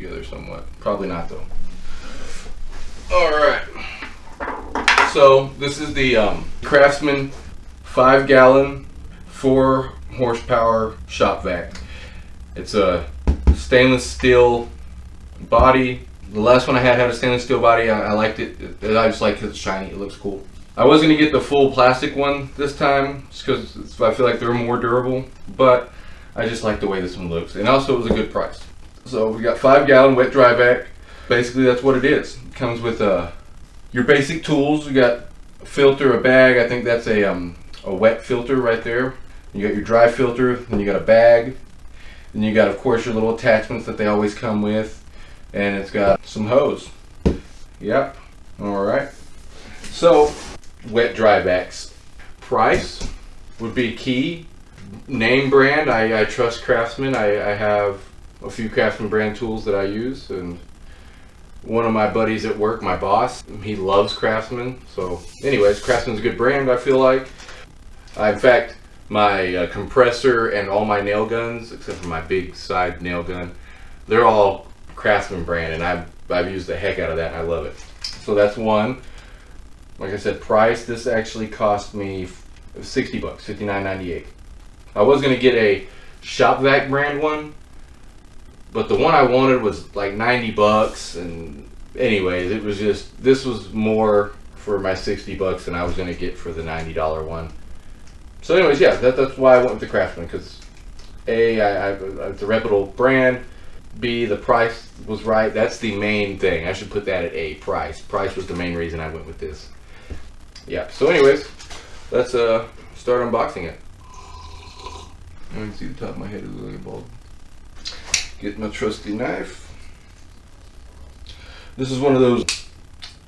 together somewhat. Probably not though. Alright. So this is the Craftsman 5-gallon 4 horsepower shop vac. It's a stainless steel body. The last one I had a stainless steel body. I liked it. I just like it. It's shiny. It looks cool. I was going to get the full plastic one this time just because I feel like they're more durable, but I just like the way this one looks, and also it was a good price. So we got 5-gallon wet dry vac. Basically that's what it is. It comes with your basic tools. You got a filter, a bag. I think that's a wet filter right there. You got your dry filter, then you got a bag, then you got of course your little attachments that they always come with, and it's got some hose. Yep. Alright. So wet dry vacs. Price would be key. Name brand, I trust Craftsman. I have a few Craftsman brand tools that I use, and one of my buddies at work, my boss, he loves Craftsman. So anyways, Craftsman's a good brand, I feel like. In fact, my compressor and all my nail guns, except for my big side nail gun, they're all Craftsman brand, and I've used the heck out of that, and I love it. So that's one. Like I said, price, this actually cost me $60, $59.98. I was going to get a shop vac brand one, but the one I wanted was like $90, and anyways, it was just, this was more for my $60 than I was going to get for the $90 one. So anyways, yeah, that's why I went with the Craftsman, because A, it's a reputable brand, B, the price was right. That's the main thing. I should put that at A, price. Price was the main reason I went with this. Yeah, so anyways, let's start unboxing it. I can see the top of my head is really bald. Get my trusty knife. This is one of those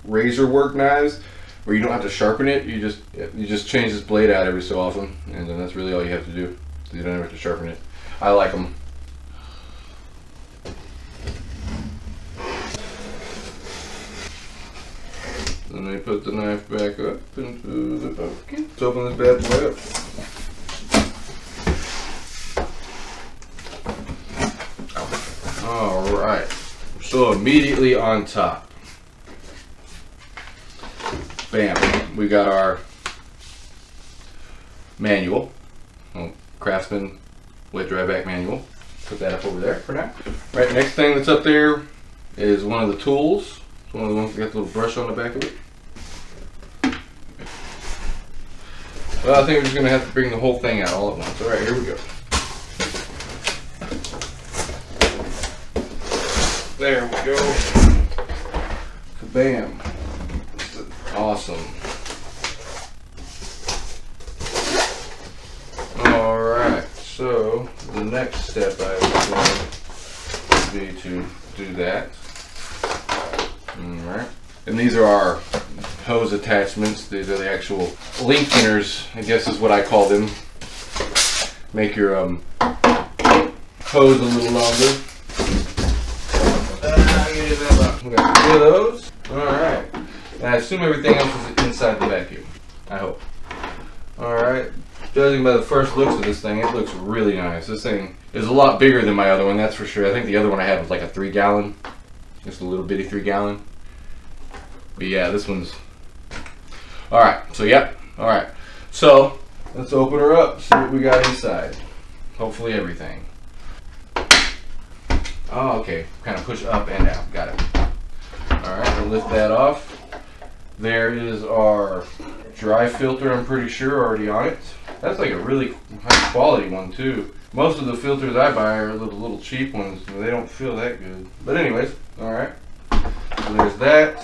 razor work knives where you don't have to sharpen it. You just change this blade out every so often, and then that's really all you have to do. You don't have to sharpen it. I like them. Then I put the knife back up into the bucket. Let's open this bad boy up. Alright, so immediately on top, bam, we got our manual, Craftsman wet dry vac manual. Put that up over there for now. Right, next thing that's up there is one of the tools. It's one of the ones that got the little brush on the back of it. Well, I think we're just going to have to bring the whole thing out all at once. Alright, here we go. There we go. Kabam. Awesome. Alright, so the next step I would be to do that. Alright. And these are our hose attachments. These are the actual lengtheners, I guess is what I call them. Make your hose a little longer. We got two of those. Alright. And I assume everything else is inside the vacuum. I hope. Alright. Judging by the first looks of this thing, it looks really nice. This thing is a lot bigger than my other one, that's for sure. I think the other one I had was like a 3-gallon. Just a little bitty 3-gallon. But yeah, this one's... Alright, so yep. Alright. So, let's open her up, see what we got inside. Hopefully everything. Oh, okay. Kind of push up and down. Got it. Alright, we'll lift that off. There is our dry filter, I'm pretty sure, already on it. That's like a really high quality one too. Most of the filters I buy are little cheap ones, and they don't feel that good. But anyways, alright. So there's that.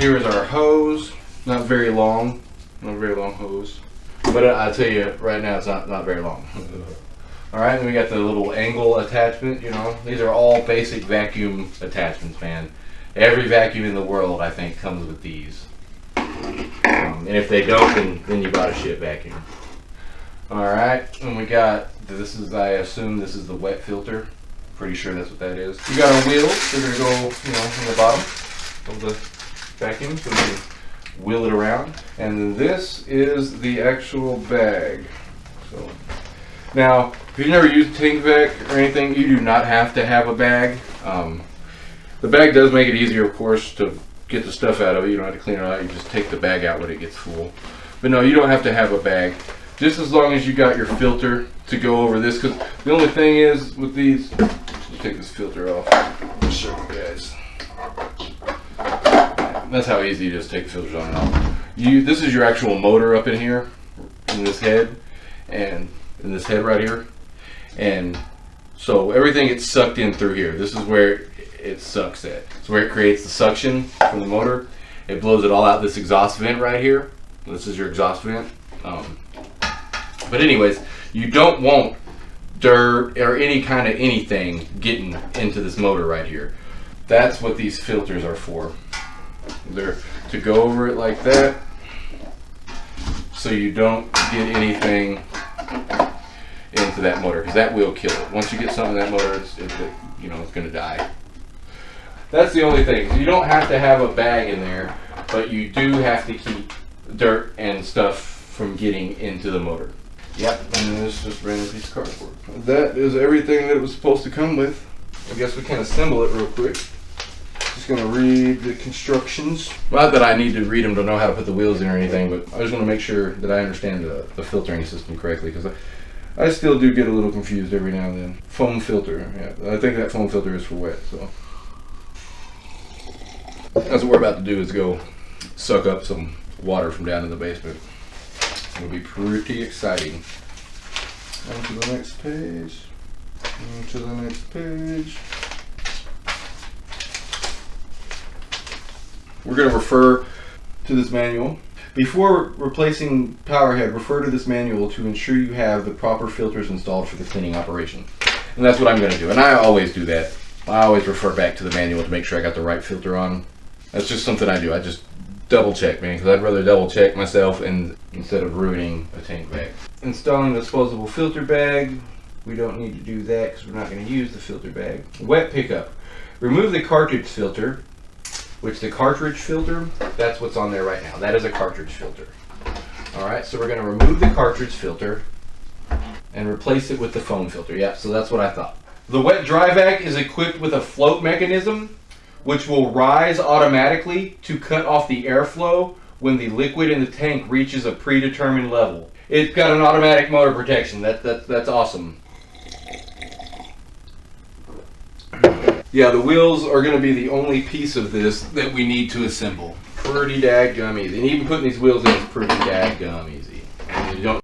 Here is our hose. Not very long. Not a very long hose. But I'll tell you right now, it's not very long. Alright, and we got the little angle attachment, you know. These are all basic vacuum attachments, man. Every vacuum in the world, I think, comes with these. And if they don't, then you bought a shit vacuum. Alright, and we got, this is, I assume this is the wet filter. Pretty sure that's what that is. We got our wheels. They're going to go, you know, in the bottom of the vacuum, so we can wheel it around. And then this is the actual bag. So Now, if you've never used tank vac or anything, you do not have to have a bag. The bag does make it easier, of course, to get the stuff out of it. You don't have to clean it out. You just take the bag out when it gets full. But no, you don't have to have a bag. Just as long as you got your filter to go over this. Because the only thing is with these, let's take this filter off. I'll show you guys. That's how easy it is to take the filters on and off. This is your actual motor up in here, in this head, and in this head right here. And so everything gets sucked in through here. This is where it sucks at. It's where it creates the suction from the motor. It blows it all out this exhaust vent right here. This is your exhaust vent. But anyways, you don't want dirt or any kind of anything getting into this motor right here. That's what these filters are for. They're to go over it like that, so you don't get anything into that motor, because that will kill it. Once you get something in that motor, it's going to die. That's the only thing. You don't have to have a bag in there, but you do have to keep dirt and stuff from getting into the motor. Yep, and this just random piece of cardboard. That is everything that it was supposed to come with. I guess we can assemble it real quick. Just gonna read the constructions. Not that I need to read them to know how to put the wheels in or anything, but I just want to make sure that I understand the filtering system correctly, because I still do get a little confused every now and then. Foam filter, yeah, I think that foam filter is for wet, so. That's what we're about to do, is go suck up some water from down in the basement. It'll be pretty exciting. On to the next page. On to the next page. We're going to refer to this manual. Before replacing power head, refer to this manual to ensure you have the proper filters installed for the cleaning operation. And that's what I'm going to do. And I always do that. I always refer back to the manual to make sure I got the right filter on. That's just something I do. I just double check, man, because I'd rather double check myself instead of ruining a tank bag. Installing a disposable filter bag. We don't need to do that because we're not going to use the filter bag. Wet pickup. Remove the cartridge filter. Which the cartridge filter, that's what's on there right now. That is a cartridge filter. Alright, so we're going to remove the cartridge filter and replace it with the foam filter. Yeah, so that's what I thought. The wet dry vac is equipped with a float mechanism which will rise automatically to cut off the airflow when the liquid in the tank reaches a predetermined level. It's got an automatic motor protection. That's awesome. Yeah, the wheels are going to be the only piece of this that we need to assemble. Pretty daggum easy. And even putting these wheels in is pretty daggum easy. And you don't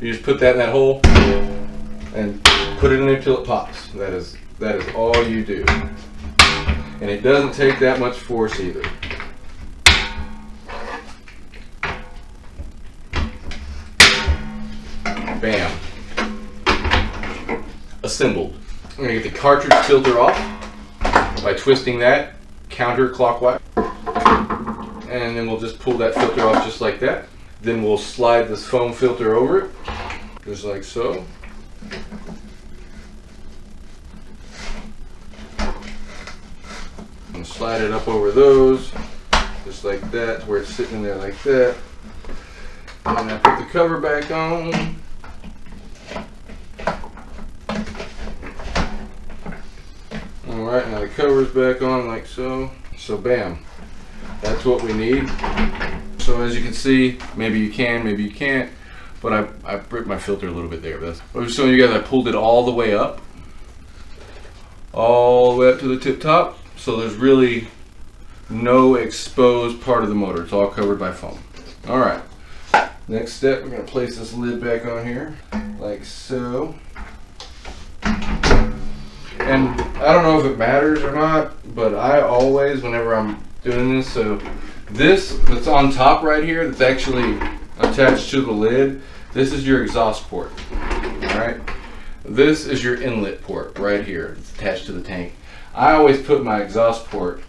You just put that in that hole and put it in there till it pops. That is all you do. And it doesn't take that much force either. Bam. Assembled. I'm going to get the cartridge filter off by twisting that counterclockwise. And then we'll just pull that filter off just like that. Then we'll slide this foam filter over it, just like so. And slide it up over those, just like that, to where it's sitting in there like that. And I put the cover back on. Alright, now the cover's back on like so. So bam, that's what we need. So as you can see, maybe you can, maybe you can't, but I ripped my filter a little bit there. But I was showing you guys I pulled it all the way up to the tip top. So there's really no exposed part of the motor. It's all covered by foam. All right, next step, we're gonna place this lid back on here, like so. And I don't know if it matters or not, but I always, whenever I'm doing this, so this that's on top right here, that's actually attached to the lid, this is your exhaust port. Alright? This is your inlet port right here. It's attached to the tank. I always put my exhaust port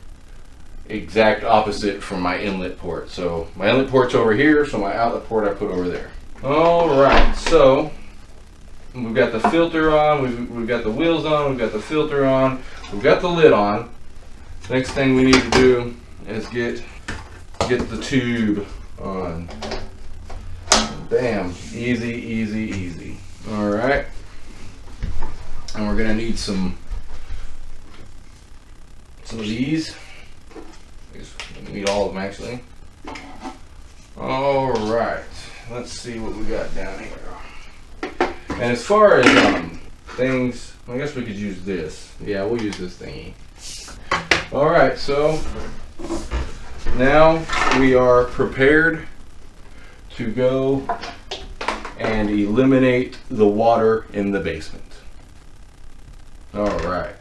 exact opposite from my inlet port. So my inlet port's over here, so my outlet port I put over there. Alright, so we've got the filter on, we've got the wheels on, we've got the filter on, we've got the lid on. Next thing we need to do is get the tube on. Bam, easy, easy, easy. All right, and we're gonna need some of these. We need all of them actually. All right, let's see what we got down here. And as far as things, I guess we could use this. Yeah, we'll use this thingy. All right, so now we are prepared to go and eliminate the water in the basement. All right.